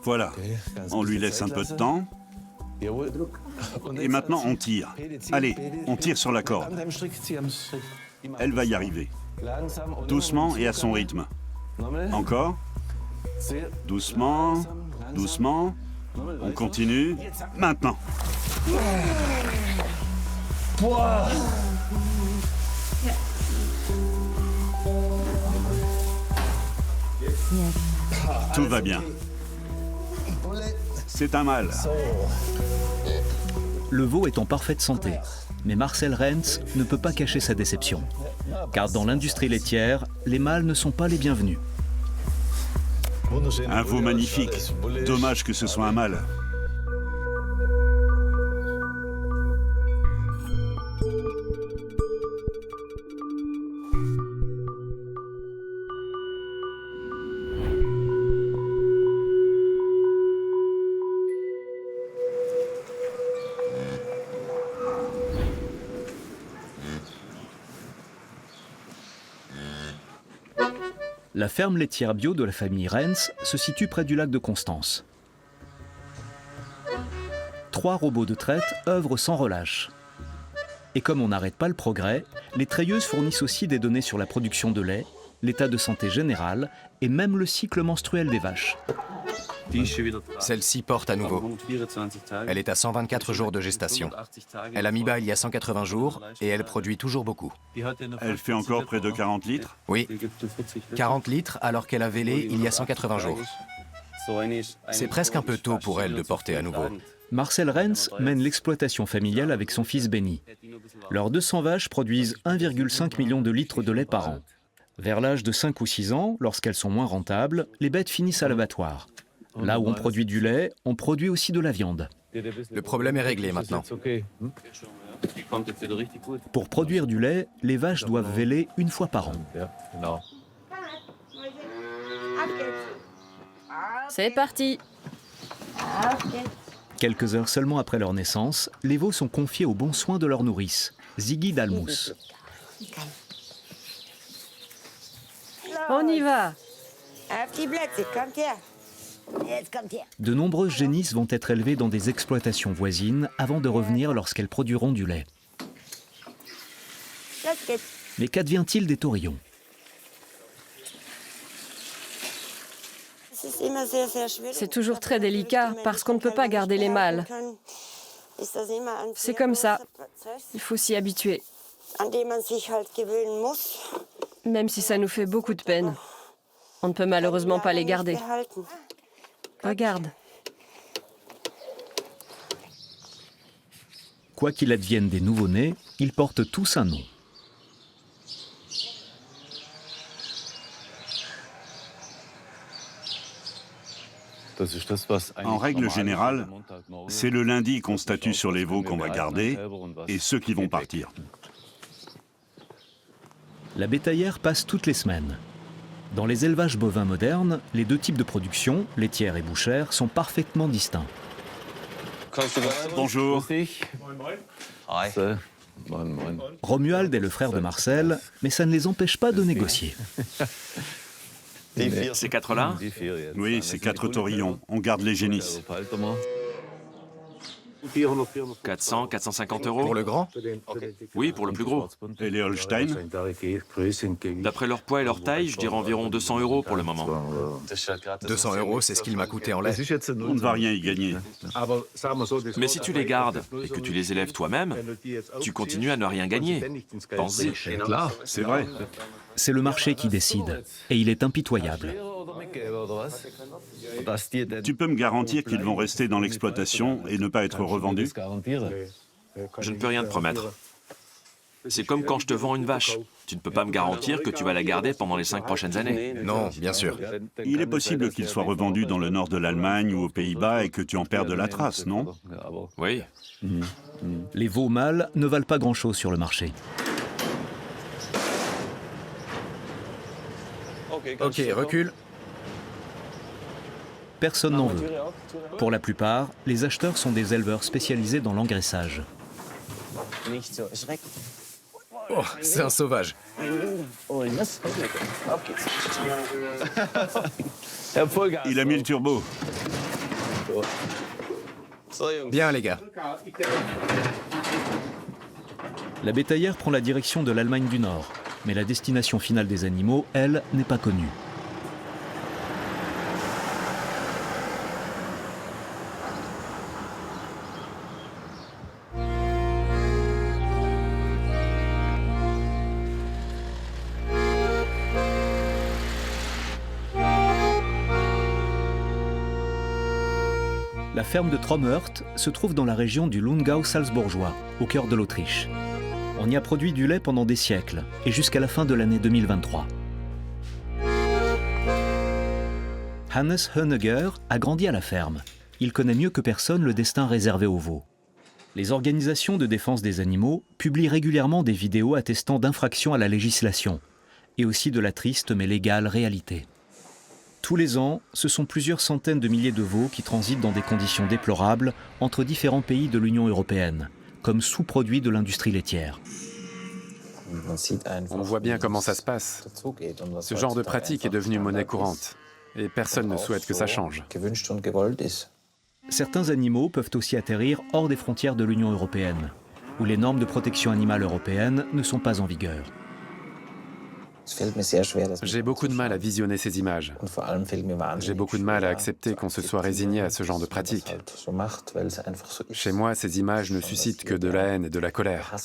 Voilà, on lui laisse un peu de temps. Et maintenant, on tire. Allez, on tire sur la corde. Elle va y arriver. Doucement et à son rythme. Encore. Doucement, doucement. On continue. Maintenant. Tout va bien. C'est un mâle. Le veau est en parfaite santé, mais Marcel Rens ne peut pas cacher sa déception. Car dans l'industrie laitière, les mâles ne sont pas les bienvenus. Un veau magnifique. Dommage que ce soit un mâle. La ferme laitière bio de la famille Rens se situe près du lac de Constance. 3 robots de traite œuvrent sans relâche. Et comme on n'arrête pas le progrès, les treilleuses fournissent aussi des données sur la production de lait, l'état de santé général et même le cycle menstruel des vaches. Celle-ci porte à nouveau. Elle est à 124 jours de gestation. Elle a mis bas il y a 180 jours et elle produit toujours beaucoup. Elle fait encore près de 40 litres. Oui, 40 litres alors qu'elle a vélé il y a 180 jours. C'est presque un peu tôt pour elle de porter à nouveau. Marcel Rens mène l'exploitation familiale avec son fils Benny. Leurs 200 vaches produisent 1,5 million de litres de lait par an. Vers l'âge de 5 ou 6 ans, lorsqu'elles sont moins rentables, les bêtes finissent à l'abattoir. Là où on produit du lait, on produit aussi de la viande. Le problème est réglé maintenant. Pour produire du lait, les vaches doivent véler une fois par an. C'est parti. Quelques heures seulement après leur naissance, les veaux sont confiés aux bons soins de leur nourrice, Ziggy Dalmous. On y va. De nombreuses génisses vont être élevées dans des exploitations voisines avant de revenir lorsqu'elles produiront du lait. Mais qu'advient-il des taurillons ? C'est toujours très délicat parce qu'on ne peut pas garder les mâles. C'est comme ça. Il faut s'y habituer. Même si ça nous fait beaucoup de peine. On ne peut malheureusement pas les garder. Regarde. Quoi qu'il advienne des nouveau-nés, ils portent tous un nom. En règle générale, c'est le lundi qu'on statue sur les veaux qu'on va garder et ceux qui vont partir. La bétaillère passe toutes les semaines. Dans les élevages bovins modernes, les 2 types de production, laitière et bouchère, sont parfaitement distincts. Bonjour. Romuald est le frère de Marcel, mais ça ne les empêche pas de négocier. Ces 4-là? Oui, c'est 4 taurillons. On garde les génisses. 400, 450 euros? Pour le grand? Oui, pour le plus gros. Et les Holstein? D'après leur poids et leur taille, je dirais environ 200 euros pour le moment. 200 euros, c'est ce qu'il m'a coûté en lait. On ne va rien y gagner. Mais si tu les gardes et que tu les élèves toi-même, tu continues à ne rien gagner. Pense-y. C'est vrai. C'est le marché qui décide, et il est impitoyable. Tu peux me garantir qu'ils vont rester dans l'exploitation et ne pas être revendus? Je ne peux rien te promettre. C'est comme quand je te vends une vache. Tu ne peux pas me garantir que tu vas la garder pendant les 5 prochaines années. Non, bien sûr. Il est possible qu'ils soient revendus dans le nord de l'Allemagne ou aux Pays-Bas et que tu en perdes la trace, non? Oui. Les veaux mâles ne valent pas grand-chose sur le marché. Ok, recule. Personne n'en veut. Pour la plupart, les acheteurs sont des éleveurs spécialisés dans l'engraissage. Oh, c'est un sauvage. Il a mis le turbo. Bien, les gars. La bétaillère prend la direction de l'Allemagne du Nord, mais la destination finale des animaux, elle, n'est pas connue. La ferme de Trommert se trouve dans la région du Lungau salzbourgeois, au cœur de l'Autriche. On y a produit du lait pendant des siècles, et jusqu'à la fin de l'année 2023. Hannes Höneger a grandi à la ferme. Il connaît mieux que personne le destin réservé aux veaux. Les organisations de défense des animaux publient régulièrement des vidéos attestant d'infractions à la législation, et aussi de la triste mais légale réalité. Tous les ans, ce sont plusieurs centaines de milliers de veaux qui transitent dans des conditions déplorables entre différents pays de l'Union européenne, comme sous-produits de l'industrie laitière. On voit bien comment ça se passe. Ce genre de pratique est devenu monnaie courante. Et personne ne souhaite que ça change. Certains animaux peuvent aussi atterrir hors des frontières de l'Union européenne, où les normes de protection animale européennes ne sont pas en vigueur. J'ai beaucoup de mal à visionner ces images. J'ai beaucoup de mal à accepter qu'on se soit résigné à ce genre de pratique. Chez moi, ces images ne suscitent que de la haine et de la colère.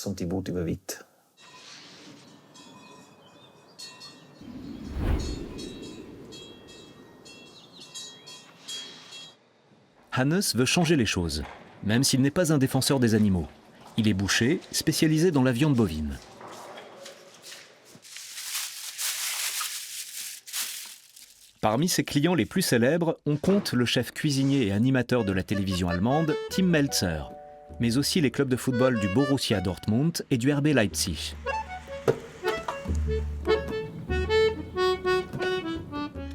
Hannes veut changer les choses, même s'il n'est pas un défenseur des animaux. Il est boucher, spécialisé dans la viande bovine. Parmi ses clients les plus célèbres, on compte le chef cuisinier et animateur de la télévision allemande, Tim Melzer, mais aussi les clubs de football du Borussia Dortmund et du RB Leipzig.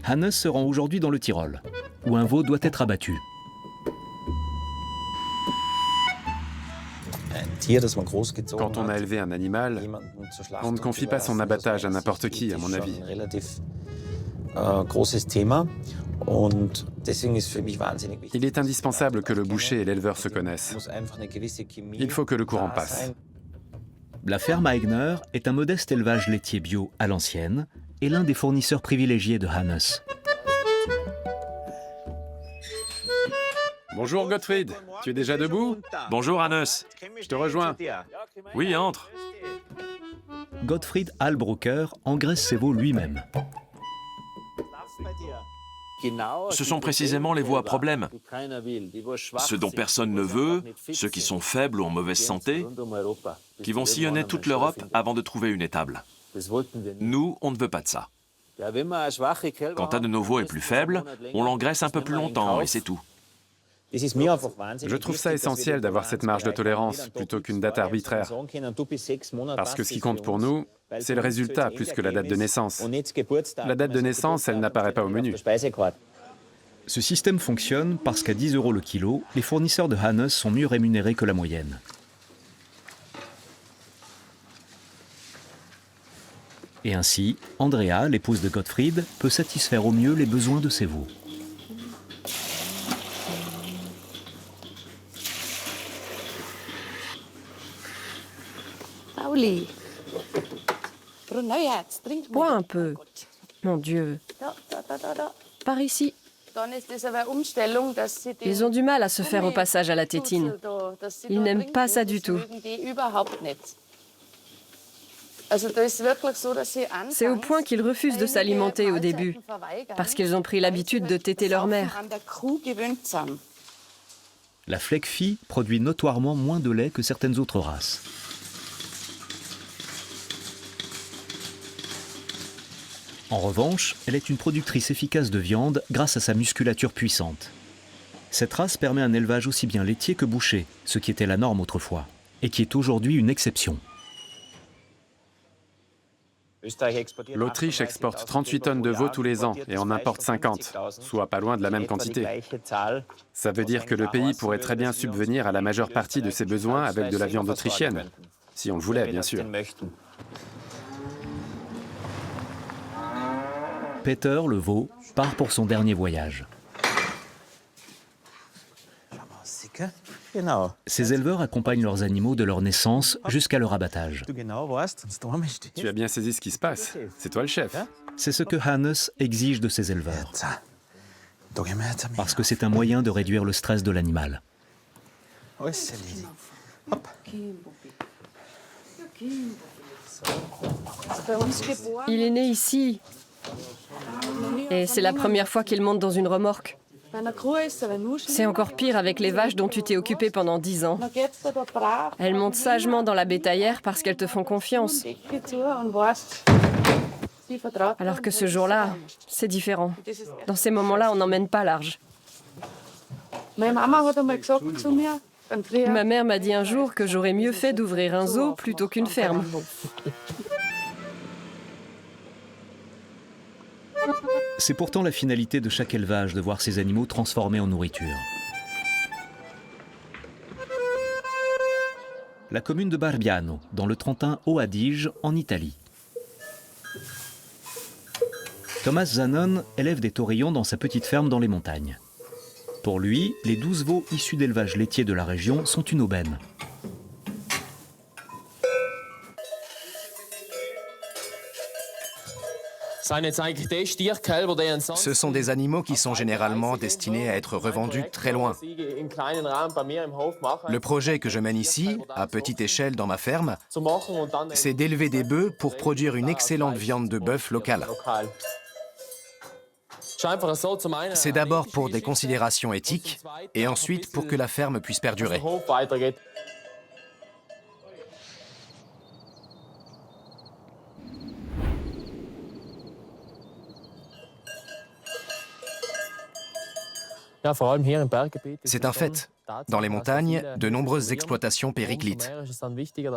Hannes se rend aujourd'hui dans le Tyrol, où un veau doit être abattu. Quand on a élevé un animal, on ne confie pas son abattage à n'importe qui, à mon avis. Il est indispensable que le boucher et l'éleveur se connaissent. Il faut que le courant passe. La ferme Aigner est un modeste élevage laitier bio à l'ancienne et l'un des fournisseurs privilégiés de Hannes. Bonjour Gottfried, tu es déjà debout? Bonjour Hannes. Je te rejoins. Oui, entre. Gottfried Hallbrucker engraisse ses veaux lui-même. Ce sont précisément les veaux à problème. Ceux dont personne ne veut, ceux qui sont faibles ou en mauvaise santé, qui vont sillonner toute l'Europe avant de trouver une étable. Nous, on ne veut pas de ça. Quand un de nos veaux est plus faible, on l'engraisse un peu plus longtemps et c'est tout. Je trouve ça essentiel d'avoir cette marge de tolérance plutôt qu'une date arbitraire. Parce que ce qui compte pour nous, c'est le résultat plus que la date de naissance. La date de naissance, elle n'apparaît pas au menu. Ce système fonctionne parce qu'à 10 € le kilo, les fournisseurs de Hannes sont mieux rémunérés que la moyenne. Et ainsi, Andrea, l'épouse de Gottfried, peut satisfaire au mieux les besoins de ses veaux. Bois un peu. Mon Dieu. Par ici. Ils ont du mal à se faire au passage à la tétine. Ils n'aiment pas ça du tout. C'est au point qu'ils refusent de s'alimenter au début, parce qu'ils ont pris l'habitude de téter leur mère. La Fleckvieh produit notoirement moins de lait que certaines autres races. En revanche, elle est une productrice efficace de viande grâce à sa musculature puissante. Cette race permet un élevage aussi bien laitier que boucher, ce qui était la norme autrefois, et qui est aujourd'hui une exception. L'Autriche exporte 38 tonnes de veaux tous les ans et en importe 50, soit pas loin de la même quantité. Ça veut dire que le pays pourrait très bien subvenir à la majeure partie de ses besoins avec de la viande autrichienne, si on le voulait, bien sûr. Peter, le veau, part pour son dernier voyage. Ces éleveurs accompagnent leurs animaux de leur naissance jusqu'à leur abattage. Tu as bien saisi ce qui se passe. C'est toi le chef. C'est ce que Hannes exige de ses éleveurs, parce que c'est un moyen de réduire le stress de l'animal. Il est né ici. Et c'est la première fois qu'il monte dans une remorque. C'est encore pire avec les vaches dont tu t'es occupé pendant 10 ans. Elles montent sagement dans la bétaillère parce qu'elles te font confiance. Alors que ce jour-là, c'est différent. Dans ces moments-là, on n'emmène pas large. Ma mère m'a dit un jour que j'aurais mieux fait d'ouvrir un zoo plutôt qu'une ferme. C'est pourtant la finalité de chaque élevage de voir ces animaux transformés en nourriture. La commune de Barbiano, dans le Trentin Haut-Adige, en Italie. Thomas Zanon élève des taurillons dans sa petite ferme dans les montagnes. Pour lui, les 12 veaux issus d'élevage laitier de la région sont une aubaine. Ce sont des animaux qui sont généralement destinés à être revendus très loin. Le projet que je mène ici, à petite échelle dans ma ferme, c'est d'élever des bœufs pour produire une excellente viande de bœuf locale. C'est d'abord pour des considérations éthiques et ensuite pour que la ferme puisse perdurer. C'est un fait. Dans les montagnes, de nombreuses exploitations périclitent.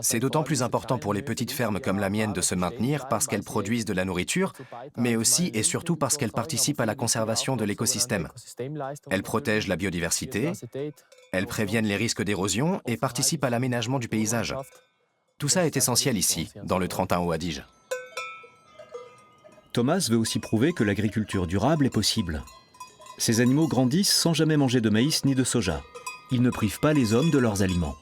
C'est d'autant plus important pour les petites fermes comme la mienne de se maintenir parce qu'elles produisent de la nourriture, mais aussi et surtout parce qu'elles participent à la conservation de l'écosystème. Elles protègent la biodiversité, elles préviennent les risques d'érosion et participent à l'aménagement du paysage. Tout ça est essentiel ici, dans le Trentin Haut-Adige. Thomas veut aussi prouver que l'agriculture durable est possible. Ces animaux grandissent sans jamais manger de maïs ni de soja. Ils ne privent pas les hommes de leurs aliments.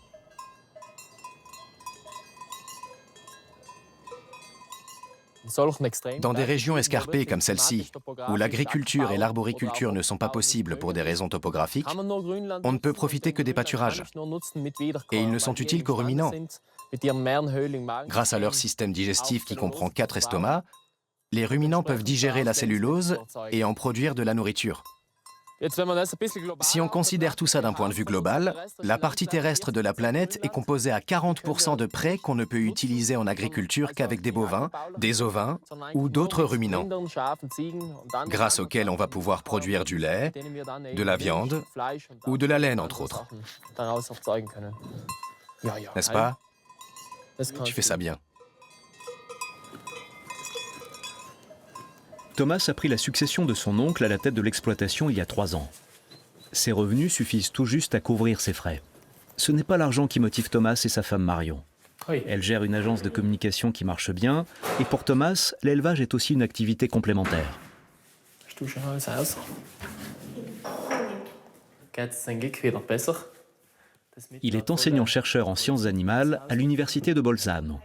Dans des régions escarpées comme celle-ci, où l'agriculture et l'arboriculture ne sont pas possibles pour des raisons topographiques, on ne peut profiter que des pâturages. Et ils ne sont utiles qu'aux ruminants. Grâce à leur système digestif qui comprend 4 estomacs, les ruminants peuvent digérer la cellulose et en produire de la nourriture. Si on considère tout ça d'un point de vue global, la partie terrestre de la planète est composée à 40% de prés qu'on ne peut utiliser en agriculture qu'avec des bovins, des ovins ou d'autres ruminants, grâce auxquels on va pouvoir produire du lait, de la viande ou de la laine, entre autres. N'est-ce pas? Tu fais ça bien. Thomas a pris la succession de son oncle à la tête de l'exploitation il y a 3 ans. Ses revenus suffisent tout juste à couvrir ses frais. Ce n'est pas l'argent qui motive Thomas et sa femme Marion. Elle gère une agence de communication qui marche bien, et pour Thomas, l'élevage est aussi une activité complémentaire. Il est enseignant-chercheur en sciences animales à l'université de Bolzano.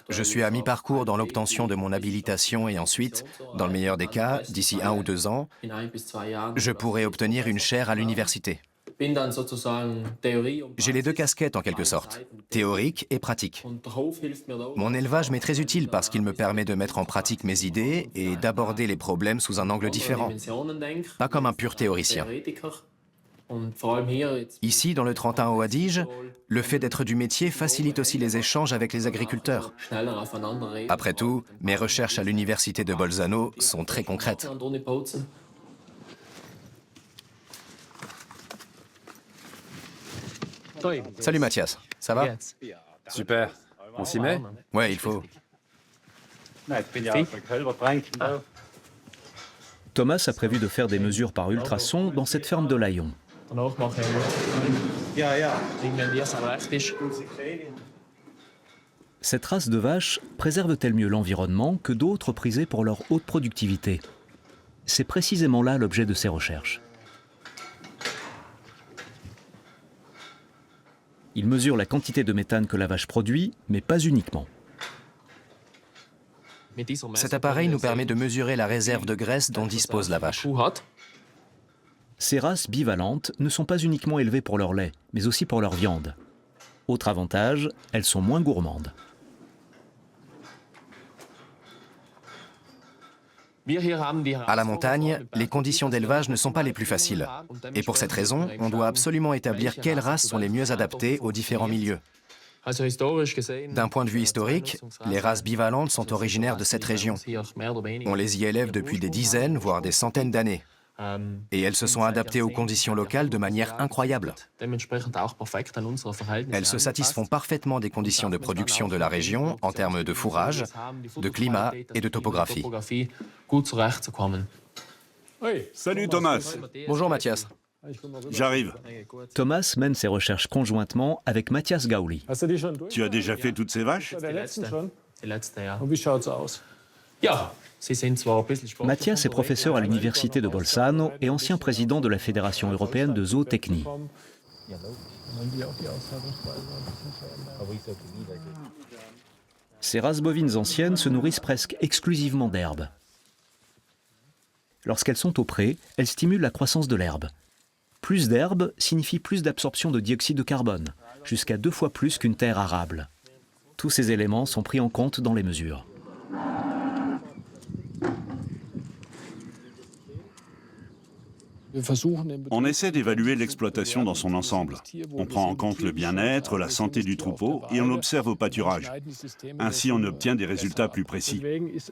Je suis à mi-parcours dans l'obtention de mon habilitation et ensuite, dans le meilleur des cas, d'ici 1 ou 2 ans, je pourrai obtenir une chaire à l'université. J'ai les 2 casquettes en quelque sorte, théorique et pratique. Mon élevage m'est très utile parce qu'il me permet de mettre en pratique mes idées et d'aborder les problèmes sous un angle différent, pas comme un pur théoricien. Ici, dans le Trentin Haut-Adige, le fait d'être du métier facilite aussi les échanges avec les agriculteurs. Après tout, mes recherches à l'université de Bolzano sont très concrètes. Salut Mathias, ça va? Super. On s'y met? Ouais, il faut. Thomas a prévu de faire des mesures par ultrasons dans cette ferme de Layon. Cette race de vache préserve-t-elle mieux l'environnement que d'autres prisées pour leur haute productivité? C'est précisément là l'objet de ses recherches. Il mesure la quantité de méthane que la vache produit, mais pas uniquement. Cet appareil nous permet de mesurer la réserve de graisse dont dispose la vache. Ces races bivalentes ne sont pas uniquement élevées pour leur lait, mais aussi pour leur viande. Autre avantage, elles sont moins gourmandes. À la montagne, les conditions d'élevage ne sont pas les plus faciles. Et pour cette raison, on doit absolument établir quelles races sont les mieux adaptées aux différents milieux. D'un point de vue historique, les races bivalentes sont originaires de cette région. On les y élève depuis des dizaines, voire des centaines d'années. Et elles se sont adaptées aux conditions locales de manière incroyable. Elles se satisfont parfaitement des conditions de production de la région en termes de fourrage, de climat et de topographie. Salut Thomas. Bonjour Mathias. J'arrive. Thomas mène ses recherches conjointement avec Matthias Gauli. Tu as déjà fait toutes ces vaches? Matthias est professeur à l'université de Bolzano et ancien président de la Fédération européenne de zootechnie. Ces races bovines anciennes se nourrissent presque exclusivement d'herbes. Lorsqu'elles sont au pré, elles stimulent la croissance de l'herbe. Plus d'herbe signifie plus d'absorption de dioxyde de carbone, jusqu'à 2 fois plus qu'une terre arable. Tous ces éléments sont pris en compte dans les mesures. On essaie d'évaluer l'exploitation dans son ensemble. On prend en compte le bien-être, la santé du troupeau et on observe au pâturage. Ainsi, on obtient des résultats plus précis.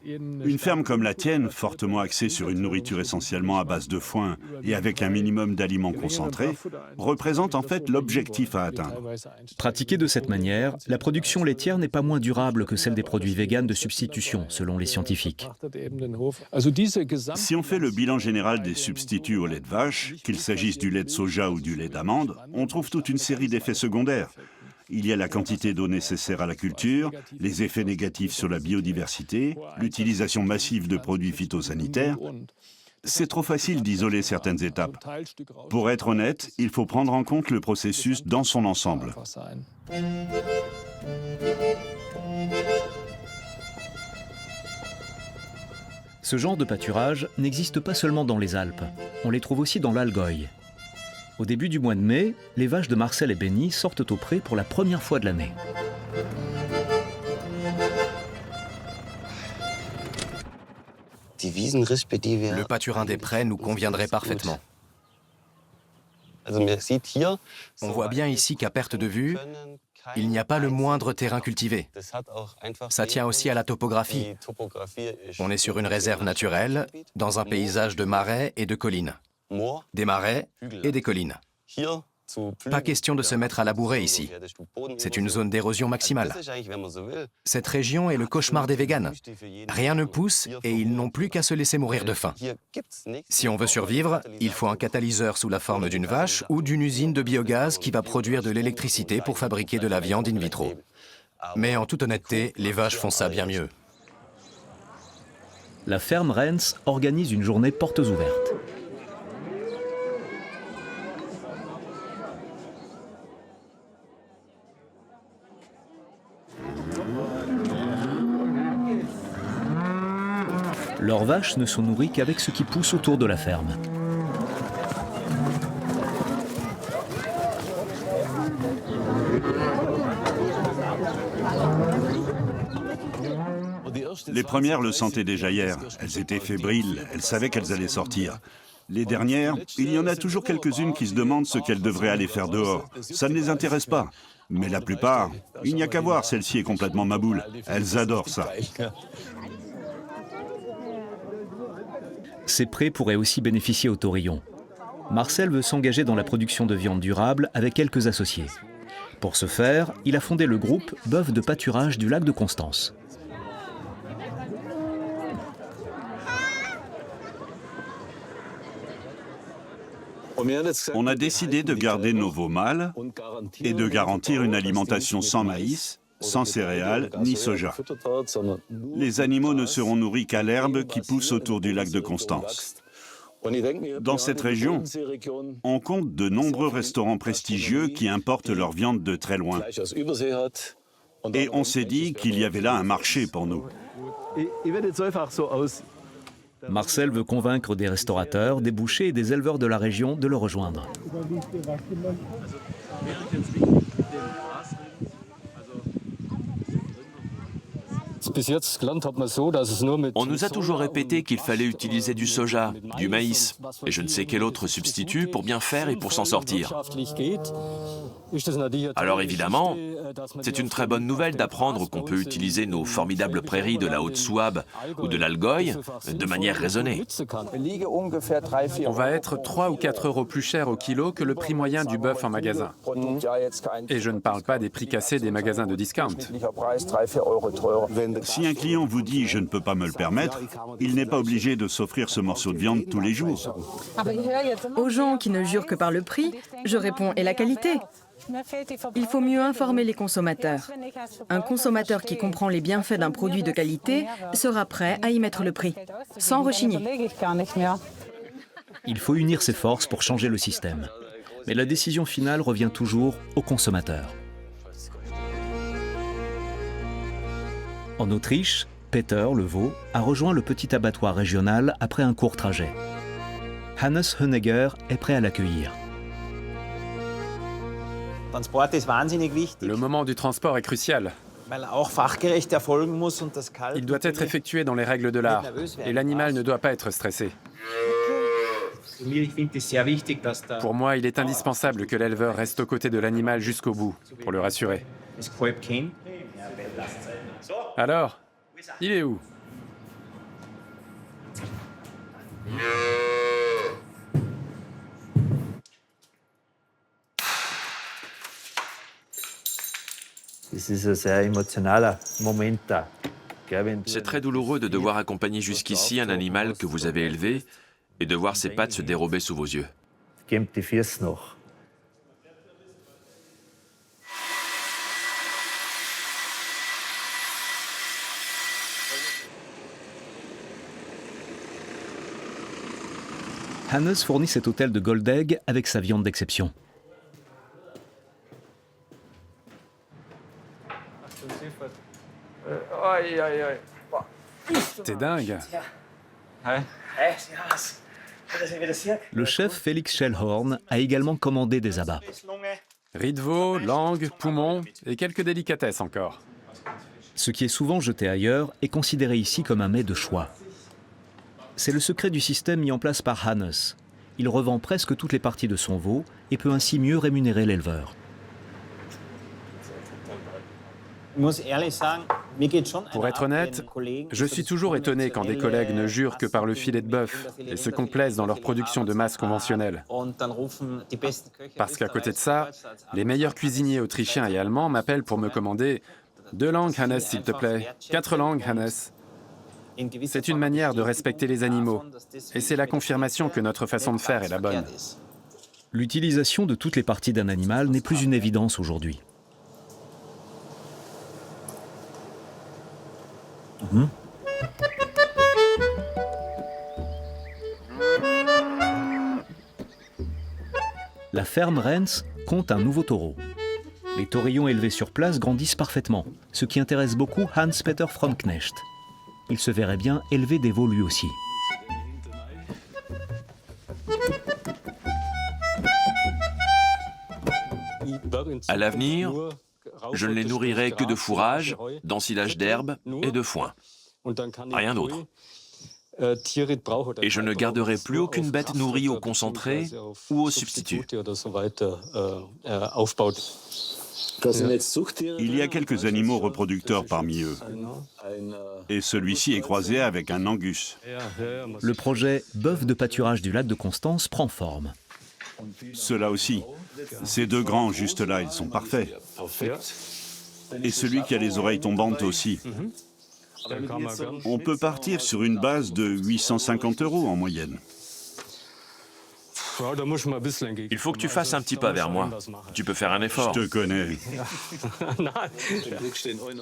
Une ferme comme la tienne, fortement axée sur une nourriture essentiellement à base de foin et avec un minimum d'aliments concentrés, représente en fait l'objectif à atteindre. Pratiquée de cette manière, la production laitière n'est pas moins durable que celle des produits véganes de substitution, selon les scientifiques. Si on fait le bilan général des substituts au lait de vache, qu'il s'agisse du lait de soja ou du lait d'amande, on trouve toute une série d'effets secondaires. Il y a la quantité d'eau nécessaire à la culture, les effets négatifs sur la biodiversité, l'utilisation massive de produits phytosanitaires. C'est trop facile d'isoler certaines étapes. Pour être honnête, il faut prendre en compte le processus dans son ensemble. Ce genre de pâturage n'existe pas seulement dans les Alpes, on les trouve aussi dans l'Allgäu. Au début du mois de mai, les vaches de Marcel et Benny sortent au pré pour la première fois de l'année. Le pâturin des prés nous conviendrait parfaitement. On voit bien ici qu'à perte de vue, il n'y a pas le moindre terrain cultivé. Ça tient aussi à la topographie. On est sur une réserve naturelle, dans un paysage de marais et de collines. Des marais et des collines. Pas question de se mettre à labourer ici. C'est une zone d'érosion maximale. Cette région est le cauchemar des véganes. Rien ne pousse et ils n'ont plus qu'à se laisser mourir de faim. Si on veut survivre, il faut un catalyseur sous la forme d'une vache ou d'une usine de biogaz qui va produire de l'électricité pour fabriquer de la viande in vitro. Mais en toute honnêteté, les vaches font ça bien mieux. La ferme Rennes organise une journée portes ouvertes. Leurs vaches ne sont nourries qu'avec ce qui pousse autour de la ferme. Les premières le sentaient déjà hier. Elles étaient fébriles, elles savaient qu'elles allaient sortir. Les dernières, il y en a toujours quelques-unes qui se demandent ce qu'elles devraient aller faire dehors. Ça ne les intéresse pas. Mais la plupart, il n'y a qu'à voir, celle-ci est complètement maboule. Elles adorent ça. Ces prés pourraient aussi bénéficier au taurillon. Marcel veut s'engager dans la production de viande durable avec quelques associés. Pour ce faire, il a fondé le groupe Bœufs de pâturage du lac de Constance. On a décidé de garder nos veaux mâles et de garantir une alimentation sans maïs, sans céréales ni soja. Les animaux ne seront nourris qu'à l'herbe qui pousse autour du lac de Constance. Dans cette région, on compte de nombreux restaurants prestigieux qui importent leur viande de très loin. Et on s'est dit qu'il y avait là un marché pour nous. Marcel veut convaincre des restaurateurs, des bouchers et des éleveurs de la région de le rejoindre. On nous a toujours répété qu'il fallait utiliser du soja, du maïs et je ne sais quel autre substitut pour bien faire et pour s'en sortir. Alors évidemment, c'est une très bonne nouvelle d'apprendre qu'on peut utiliser nos formidables prairies de la Haute-Souabe ou de l'Algoï de manière raisonnée. On va être 3 ou 4 euros plus cher au kilo que le prix moyen du bœuf en magasin. Et je ne parle pas des prix cassés des magasins de discount. Si un client vous dit « je ne peux pas me le permettre », il n'est pas obligé de s'offrir ce morceau de viande tous les jours. Aux gens qui ne jurent que par le prix, je réponds « et la qualité ?» Il faut mieux informer les consommateurs. Un consommateur qui comprend les bienfaits d'un produit de qualité sera prêt à y mettre le prix, sans rechigner. Il faut unir ses forces pour changer le système. Mais la décision finale revient toujours aux consommateurs. En Autriche, Peter, le veau, a rejoint le petit abattoir régional après un court trajet. Hannes Honegger est prêt à l'accueillir. Le moment du transport est crucial. Il doit être effectué dans les règles de l'art et l'animal ne doit pas être stressé. Pour moi, il est indispensable que l'éleveur reste aux côtés de l'animal jusqu'au bout, pour le rassurer. Alors, il est où ? C'est très douloureux de devoir accompagner jusqu'ici un animal que vous avez élevé et de voir ses pattes se dérober sous vos yeux. Hannes fournit cet hôtel de Goldegg avec sa viande d'exception. C'est dingue. Le chef Félix Schellhorn a également commandé des abats. Riz de veau, langue, poumon et quelques délicatesses encore. Ce qui est souvent jeté ailleurs est considéré ici comme un mets de choix. C'est le secret du système mis en place par Hannes. Il revend presque toutes les parties de son veau et peut ainsi mieux rémunérer l'éleveur. Pour être honnête, je suis toujours étonné quand des collègues ne jurent que par le filet de bœuf et se complaisent dans leur production de masse conventionnelle. Parce qu'à côté de ça, les meilleurs cuisiniers autrichiens et allemands m'appellent pour me commander 2 langues Hannes, s'il te plaît, 4 langues Hannes. C'est une manière de respecter les animaux, et c'est la confirmation que notre façon de faire est la bonne. L'utilisation de toutes les parties d'un animal n'est plus une évidence aujourd'hui. La ferme Renz compte un nouveau taureau. Les taurillons élevés sur place grandissent parfaitement, ce qui intéresse beaucoup Hans-Peter Fromknecht. Il se verrait bien élever des veaux lui aussi. À l'avenir, je ne les nourrirai que de fourrage, d'ensilage d'herbe et de foin. Rien d'autre. Et je ne garderai plus aucune bête nourrie au concentré ou au substitut. Il y a quelques animaux reproducteurs parmi eux. Et celui-ci est croisé avec un Angus. Le projet bœuf de pâturage du lac de Constance prend forme. Ceux-là aussi. Ces 2 grands juste là, ils sont parfaits. Et celui qui a les oreilles tombantes aussi. On peut partir sur une base de 850 € en moyenne. Il faut que tu fasses un petit pas vers moi. Tu peux faire un effort. Je te connais.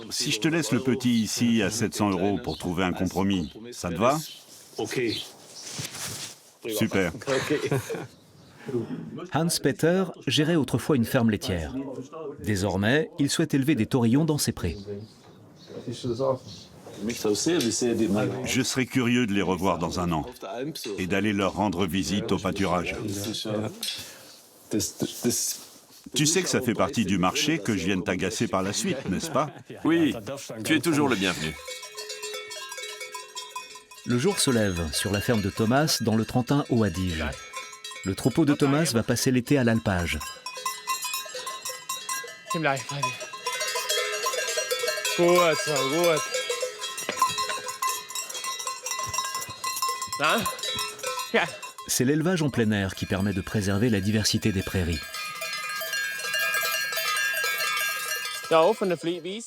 Si je te laisse le petit ici à 700 € pour trouver un compromis, ça te va ? Super. Hans-Peter gérait autrefois une ferme laitière. Désormais, il souhaite élever des taurillons dans ses prés. Je serais curieux de les revoir dans un an et d'aller leur rendre visite au pâturage. Tu sais que ça fait partie du marché que je vienne t'agacer par la suite, n'est-ce pas? Oui, tu es toujours le bienvenu. Le jour se lève sur la ferme de Thomas dans le Trentin Haut Adige. Le troupeau de Thomas va passer l'été à l'alpage. C'est l'élevage en plein air qui permet de préserver la diversité des prairies.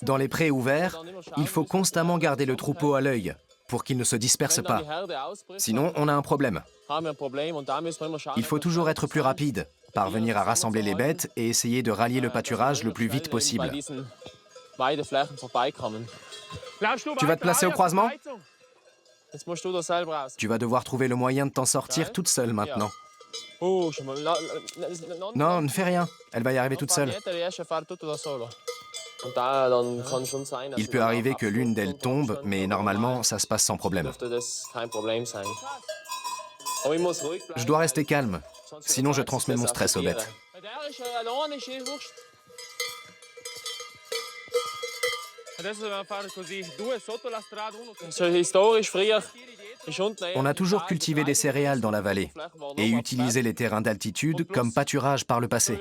Dans les prés ouverts, il faut constamment garder le troupeau à l'œil pour qu'il ne se disperse pas. Sinon, on a un problème. Il faut toujours être plus rapide, parvenir à rassembler les bêtes et essayer de rallier le pâturage le plus vite possible. Tu vas te placer au croisement? Tu vas devoir trouver le moyen de t'en sortir toute seule maintenant. Non, ne fais rien. Elle va y arriver toute seule. Il peut arriver que l'une d'elles tombe, mais normalement, ça se passe sans problème. Je dois rester calme, sinon je transmets mon stress aux bêtes. On a toujours cultivé des céréales dans la vallée et utilisé les terrains d'altitude comme pâturage par le passé.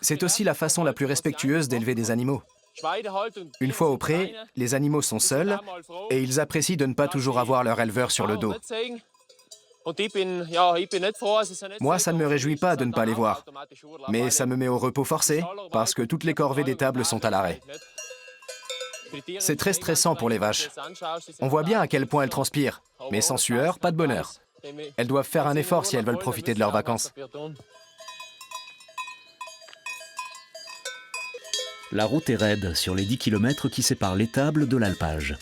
C'est aussi la façon la plus respectueuse d'élever des animaux. Une fois au pré, les animaux sont seuls et ils apprécient de ne pas toujours avoir leur éleveur sur le dos. Moi, ça ne me réjouit pas de ne pas les voir, mais ça me met au repos forcé parce que toutes les corvées d'étable sont à l'arrêt. C'est très stressant pour les vaches. On voit bien à quel point elles transpirent, mais sans sueur, pas de bonheur. Elles doivent faire un effort si elles veulent profiter de leurs vacances. La route est raide sur les 10 km qui séparent l'étable de l'alpage.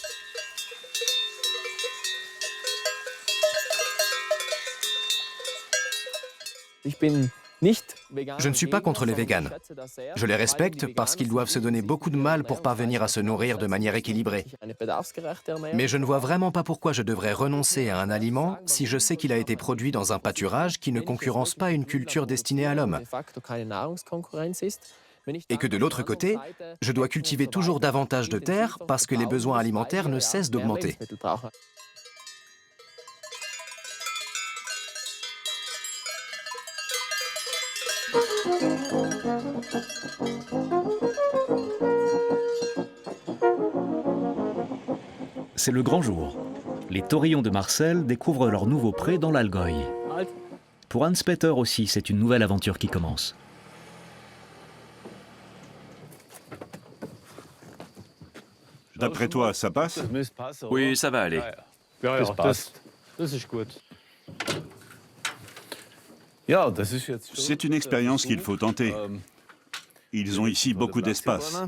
Je ne suis pas contre les véganes. Je les respecte parce qu'ils doivent se donner beaucoup de mal pour parvenir à se nourrir de manière équilibrée. Mais je ne vois vraiment pas pourquoi je devrais renoncer à un aliment si je sais qu'il a été produit dans un pâturage qui ne concurrence pas une culture destinée à l'homme. Et que de l'autre côté, je dois cultiver toujours davantage de terre parce que les besoins alimentaires ne cessent d'augmenter. C'est le grand jour. Les taurillons de Marcel découvrent leur nouveau pré dans l'Allgäu. Pour Hans-Peter aussi, c'est une nouvelle aventure qui commence. D'après toi, ça passe? Oui, ça va aller. C'est une expérience qu'il faut tenter. Ils ont ici beaucoup d'espace.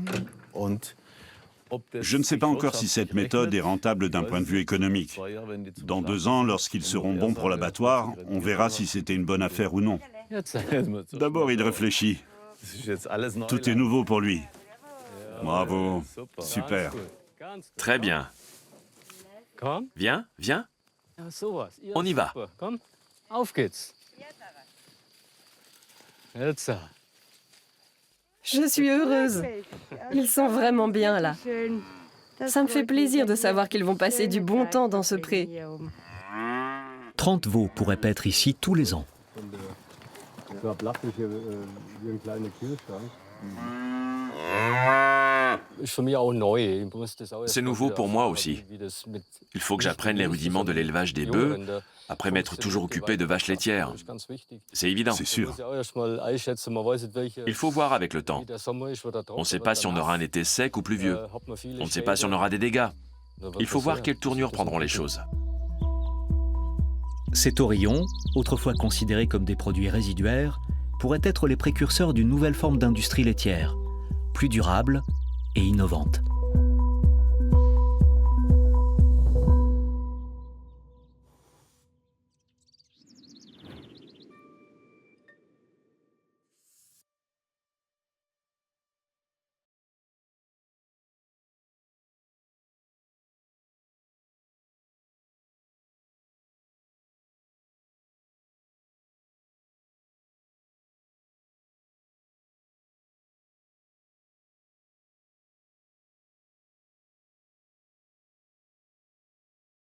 Je ne sais pas encore si cette méthode est rentable d'un point de vue économique. Dans 2 ans, lorsqu'ils seront bons pour l'abattoir, on verra si c'était une bonne affaire ou non. D'abord, il réfléchit. Tout est nouveau pour lui. Bravo, super. Très bien. Viens, viens. On y va. Je suis heureuse. Ils sont vraiment bien là. Ça me fait plaisir de savoir qu'ils vont passer du bon temps dans ce pré. 30 veaux pourraient paître ici tous les ans. C'est nouveau pour moi aussi. Il faut que j'apprenne les rudiments de l'élevage des bœufs, après m'être toujours occupé de vaches laitières. C'est évident. C'est sûr. Il faut voir avec le temps. On ne sait pas si on aura un été sec ou pluvieux. On ne sait pas si on aura des dégâts. Il faut voir quelle tournure prendront les choses. Ces taurillons, autrefois considérés comme des produits résiduaires, pourraient être les précurseurs d'une nouvelle forme d'industrie laitière, plus durable et innovante.